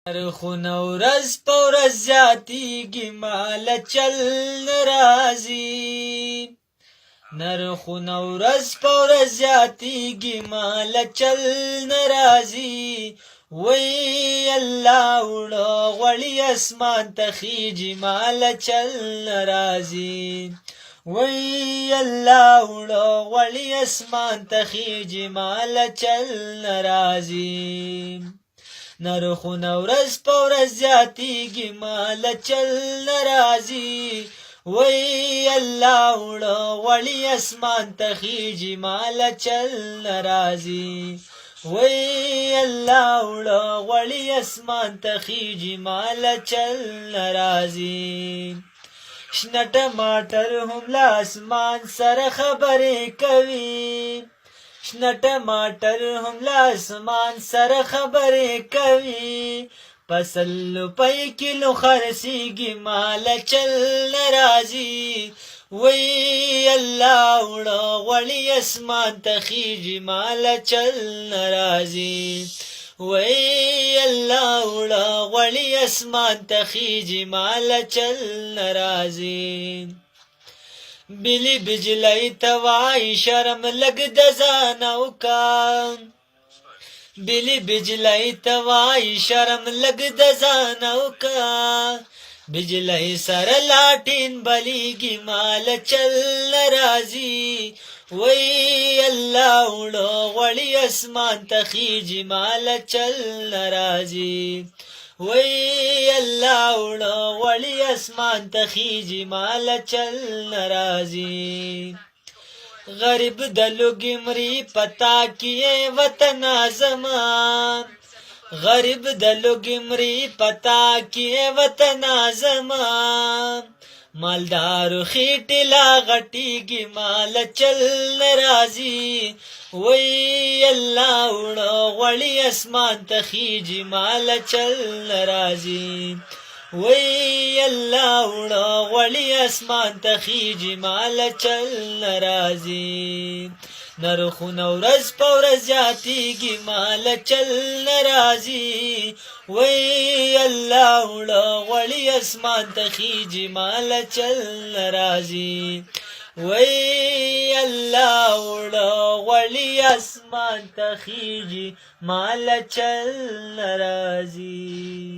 نرخونه ورځ په ورځ زیاتېږي ماله چل نه راځي نرخونه ورځ په ورځ زیاتېږي ماله چل نه راځي وی الله وړه غوړي اسمان ته خیږي ماله چل نه راځي وی الله وړه غوړي اسمان ته خیږي ماله چل نه راځي نرخونه ورځ په ورځ زیاتېږي ماله چل نه راځي وی الله وړه غوړي اسمان ته خیږي ماله چل نه راځي وی الله وړه غوړي اسمان ته خیږي ماله چل نه راځي شنه ټماټر هم له اسمان سره خبرې کوي شنه ټماټر هم له اسمان سره خبرې کوي فصل روپۍ کیلو خرڅېږي ماله چل نه راځي وی الله وړه غوړي اسمان ته خیږي ماله چل نه راځي وی الله وړه غوړي اسمان ته خیږي ماله چل نه راځي بلی بجلی ته وایي شرم لږ د ځانه وکړه بلی بجلی ته وایي شرم لږ د ځانه وکړه بجلی سره لاټین بلیږي ماله چل نه راځي وی الله وړه غوړي اسمان ته خیږي ماله چل نه راځي وی الله وړه غوړي اسمان ته خیږي ماله چل نه راځي غریب د لوږې مري پتا کیې وطن زما غریب د لوږې مري پتا کیې وطن زما مالدارو خېټې لا غټېږي ماله چل نه راځي وی الله وړه غوړي اسمان ته خیږي ماله چل نه راځي وی الله وړه غوړي اسمان ته خیږي ماله چل نه راځي نرخونه ورځ په ورځ زیاتېږي ماله چل نه راځي وی الله وړه غوړي اسمان ته خیږي ماله چل نه راځي وی الله وړه غوړي اسمان ته خیږي ماله چل نه راځي